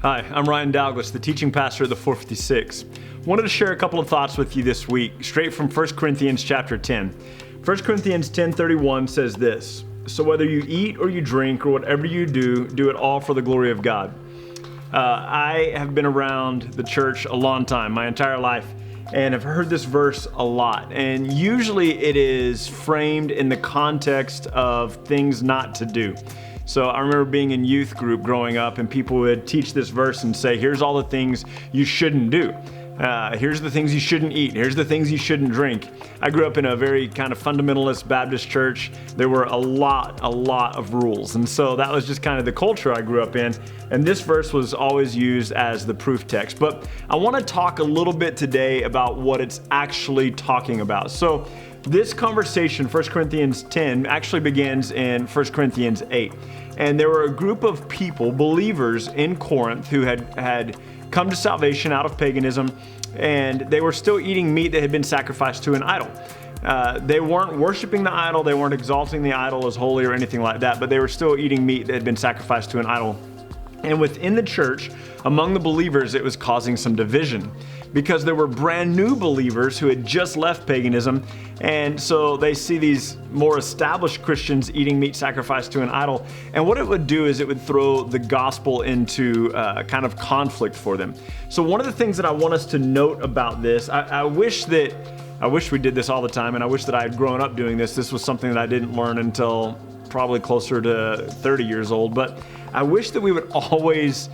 Hi, I'm Ryan Dalgliesh, the teaching pastor of the 456. Wanted to share a couple of thoughts with you this week, straight from 1 Corinthians chapter 10. 1 Corinthians 10:31 says this, "So whether you eat or you drink or whatever you do, do it all for the glory of God." I have been around the church a long time, my entire life, and have heard this verse a lot. And usually it is framed in the context of things not to do. So I remember being in youth group growing up, and people would teach this verse and say, here's all the things you shouldn't do. Here's the things you shouldn't eat. Here's the things you shouldn't drink. I grew up in a very kind of fundamentalist Baptist church. There were a lot of rules. And so that was just kind of the culture I grew up in. And this verse was always used as the proof text. But I want to talk a little bit today about what it's actually talking about. So this conversation, 1 Corinthians 10, actually begins in 1 Corinthians 8. And there were a group of people, believers in Corinth, who had come to salvation out of paganism, and they were still eating meat that had been sacrificed to an idol. They weren't worshiping the idol, they weren't exalting the idol as holy or anything like that, but they were still eating meat that had been sacrificed to an idol. And within the church, among the believers, it was causing some division because there were brand new believers who had just left paganism. And so they see these more established Christians eating meat sacrificed to an idol. And what it would do is it would throw the gospel into kind of conflict for them. So one of the things that I want us to note about this, I wish we did this all the time, and I wish that I had grown up doing this. This was something that I didn't learn until probably closer to 30 years old. But I wish that we would always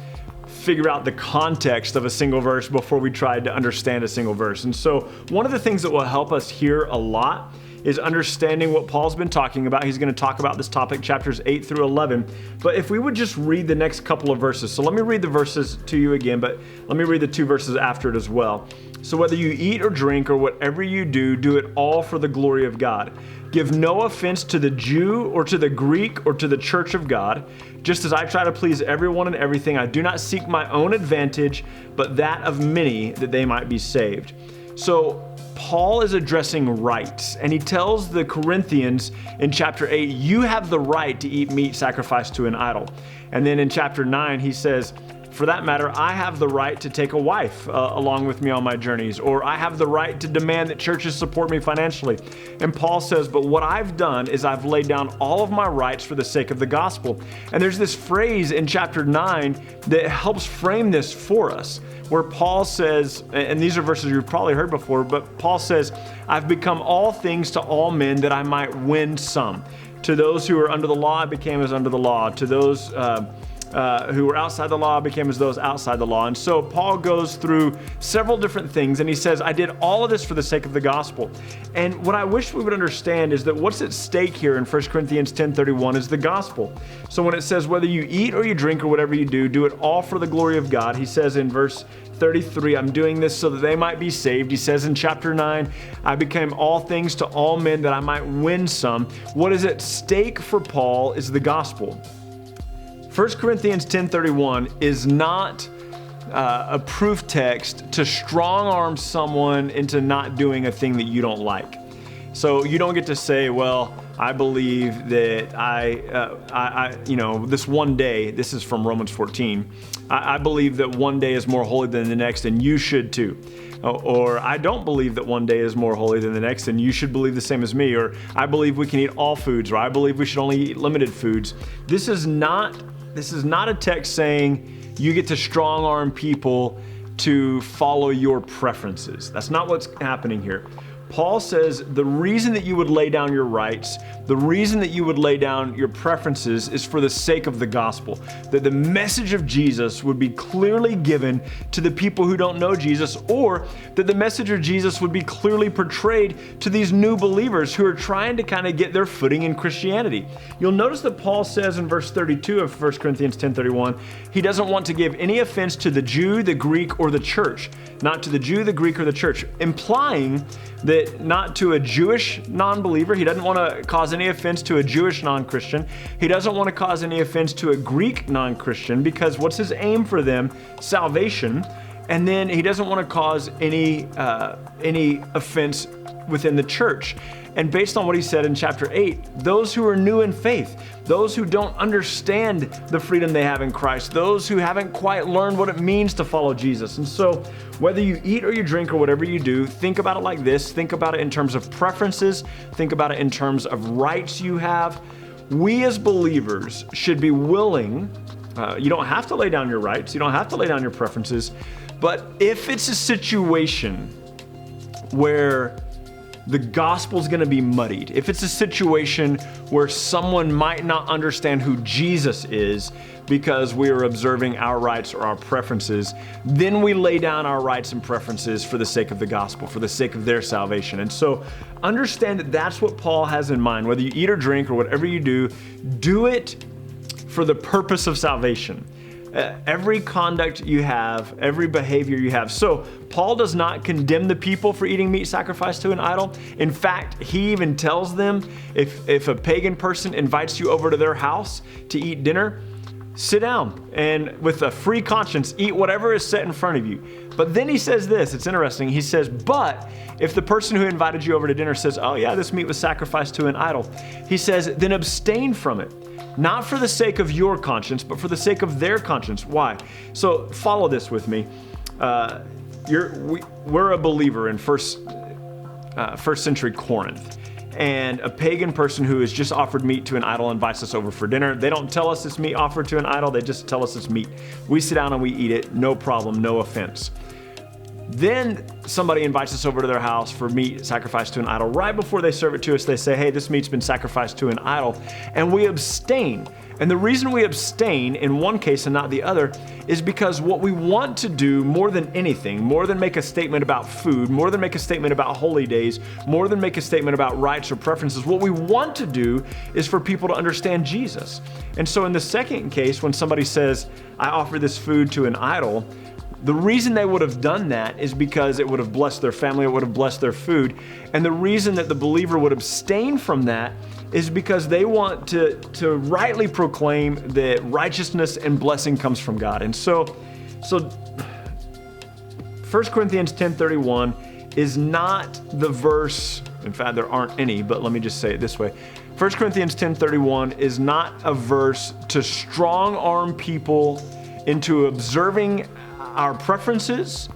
figure out the context of a single verse before we tried to understand a single verse. And so one of the things that will help us here a lot is understanding what Paul's been talking about. He's going to talk about this topic, chapters 8 through 11. But if we would just read the next couple of verses. So let me read the verses to you again, but let me read the two verses after it as well. "So whether you eat or drink or whatever you do, do it all for the glory of God. Give no offense to the Jew or to the Greek or to the church of God. Just as I try to please everyone in everything, I do not seek my own advantage, but that of many, that they might be saved." So Paul is addressing rights, and he tells the Corinthians in chapter 8, you have the right to eat meat sacrificed to an idol. And then in chapter 9, he says, for that matter, I have the right to take a wife along with me on my journeys, or I have the right to demand that churches support me financially. And Paul says, but what I've done is I've laid down all of my rights for the sake of the gospel. And there's this phrase in chapter 9 that helps frame this for us, where Paul says, and these are verses you've probably heard before, but Paul says, I've become all things to all men that I might win some. To those who are under the law, I became as under the law. To those who were outside the law became as those outside the law. And so Paul goes through several different things, and he says, I did all of this for the sake of the gospel. And what I wish we would understand is that what's at stake here in 1 Corinthians 10:31 is the gospel. So when it says, whether you eat or you drink or whatever you do, do it all for the glory of God. He says in verse 33, I'm doing this so that they might be saved. He says in chapter 9, I became all things to all men that I might win some. What is at stake for Paul is the gospel. 1 Corinthians 10:31 is not a proof text to strong arm someone into not doing a thing that you don't like. So you don't get to say, well, I believe that this one day, this is from Romans 14, I believe that one day is more holy than the next, and you should too. Or I don't believe that one day is more holy than the next, and you should believe the same as me. Or I believe we can eat all foods, or I believe we should only eat limited foods. This is not a text saying you get to strong arm people to follow your preferences. That's not what's happening here. Paul says the reason that you would lay down your rights, the reason that you would lay down your preferences is for the sake of the gospel. That the message of Jesus would be clearly given to the people who don't know Jesus, or that the message of Jesus would be clearly portrayed to these new believers who are trying to kind of get their footing in Christianity. You'll notice that Paul says in verse 32 of 1 Corinthians 10:31, he doesn't want to give any offense to the Jew, the Greek, or the church. Not to the Jew, the Greek, or the church, implying that not to a Jewish non-believer. He doesn't want to cause any offense to a Jewish non-Christian. He doesn't want to cause any offense to a Greek non-Christian, because what's his aim for them? Salvation. And then he doesn't want to cause any offense within the church. And based on what he said in chapter 8, those who are new in faith, those who don't understand the freedom they have in Christ, those who haven't quite learned what it means to follow Jesus. And so whether you eat or you drink or whatever you do, think about it like this. Think about it in terms of preferences. Think about it in terms of rights you have. We as believers should be willing, you don't have to lay down your rights, you don't have to lay down your preferences, but if it's a situation where the gospel's gonna be muddied, if it's a situation where someone might not understand who Jesus is because we are observing our rights or our preferences, then we lay down our rights and preferences for the sake of the gospel, for the sake of their salvation. And so understand that that's what Paul has in mind. Whether you eat or drink or whatever you do it for the purpose of salvation. Every conduct you have, every behavior you have. So Paul does not condemn the people for eating meat sacrificed to an idol. In fact, he even tells them if a pagan person invites you over to their house to eat dinner, sit down and with a free conscience, eat whatever is set in front of you. But then he says this, it's interesting. He says, but if the person who invited you over to dinner says, oh yeah, this meat was sacrificed to an idol, he says, then abstain from it. Not for the sake of your conscience, but for the sake of their conscience. Why? So follow this with me. We're a believer in first century Corinth. And a pagan person who has just offered meat to an idol invites us over for dinner. They don't tell us it's meat offered to an idol, they just tell us it's meat. We sit down and we eat it, no problem, no offense. Then somebody invites us over to their house for meat sacrificed to an idol. Right before they serve it to us, they say, hey, this meat's been sacrificed to an idol. And we abstain. And the reason we abstain in one case and not the other is because what we want to do more than anything, more than make a statement about food, more than make a statement about holy days, more than make a statement about rights or preferences, what we want to do is for people to understand Jesus. And so in the second case, when somebody says, I offer this food to an idol, the reason they would have done that is because it would have blessed their family, it would have blessed their food. And the reason that the believer would abstain from that is because they want to rightly proclaim that righteousness and blessing comes from God. And so 1 Corinthians 10:31 is not the verse, in fact, there aren't any, but let me just say it this way. 1 Corinthians 10:31 is not a verse to strong arm people into observing our preferences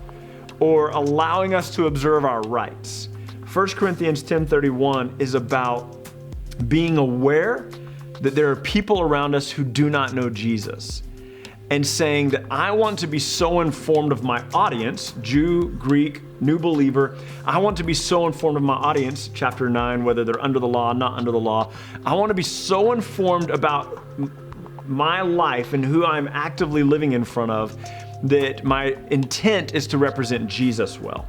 or allowing us to observe our rights. 1 Corinthians 10:31 is about being aware that there are people around us who do not know Jesus and saying that I want to be so informed of my audience, Jew, Greek, new believer. I want to be so informed of my audience, chapter 9, whether they're under the law, not under the law. I want to be so informed about my life and who I'm actively living in front of that my intent is to represent Jesus well.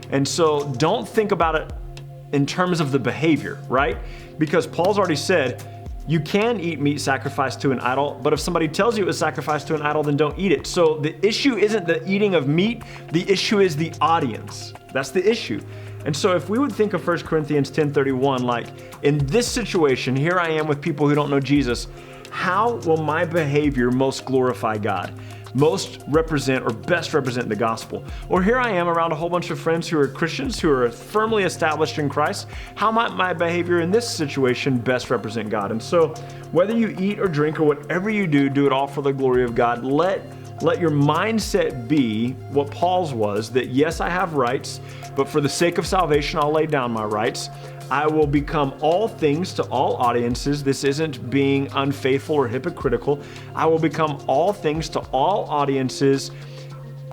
And so don't think about it in terms of the behavior, right? Because Paul's already said, you can eat meat sacrificed to an idol, but if somebody tells you it was sacrificed to an idol, then don't eat it. So the issue isn't the eating of meat, the issue is the audience. That's the issue. And so if we would think of 1 Corinthians 10:31, like in this situation, here I am with people who don't know Jesus, how will my behavior most glorify God? Most represent or best represent the gospel? Or here I am around a whole bunch of friends who are Christians, who are firmly established in Christ. How might my behavior in this situation best represent God? And so whether you eat or drink or whatever you do it all for the glory of God. Let your mindset be what Paul's was, that yes, I have rights, but for the sake of salvation, I'll lay down my rights. I will become all things to all audiences. This isn't being unfaithful or hypocritical. I will become all things to all audiences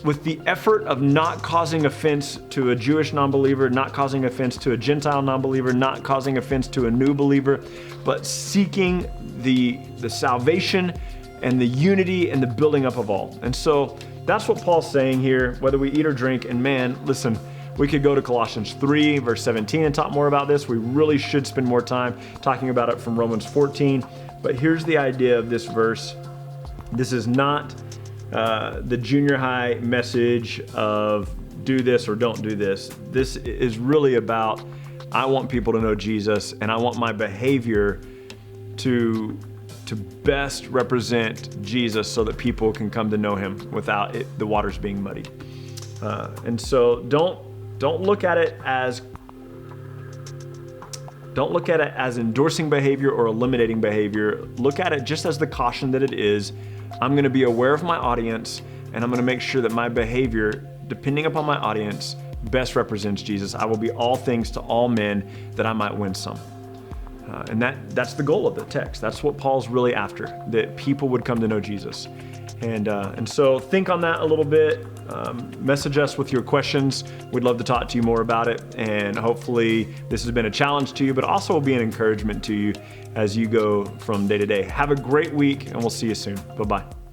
with the effort of not causing offense to a Jewish non-believer, not causing offense to a Gentile non-believer, not causing offense to a new believer, but seeking the salvation and the unity and the building up of all. And so that's what Paul's saying here, whether we eat or drink. And man, listen, we could go to Colossians 3, verse 17 and talk more about this. We really should spend more time talking about it from Romans 14. But here's the idea of this verse. This is not the junior high message of do this or don't do this. This is really about, I want people to know Jesus, and I want my behavior to best represent Jesus so that people can come to know him without the waters being muddied. And so don't look at it as Don't look at it as endorsing behavior or eliminating behavior. Look at it just as the caution that it is. I'm going to be aware of my audience, and I'm going to make sure that my behavior, depending upon my audience, best represents Jesus. I will be all things to all men that I might win some. And that's the goal of the text. That's what Paul's really after, that people would come to know Jesus. And so think on that a little bit. Message us with your questions. We'd love to talk to you more about it. And hopefully this has been a challenge to you, but also will be an encouragement to you as you go from day to day. Have a great week, and we'll see you soon. Bye-bye.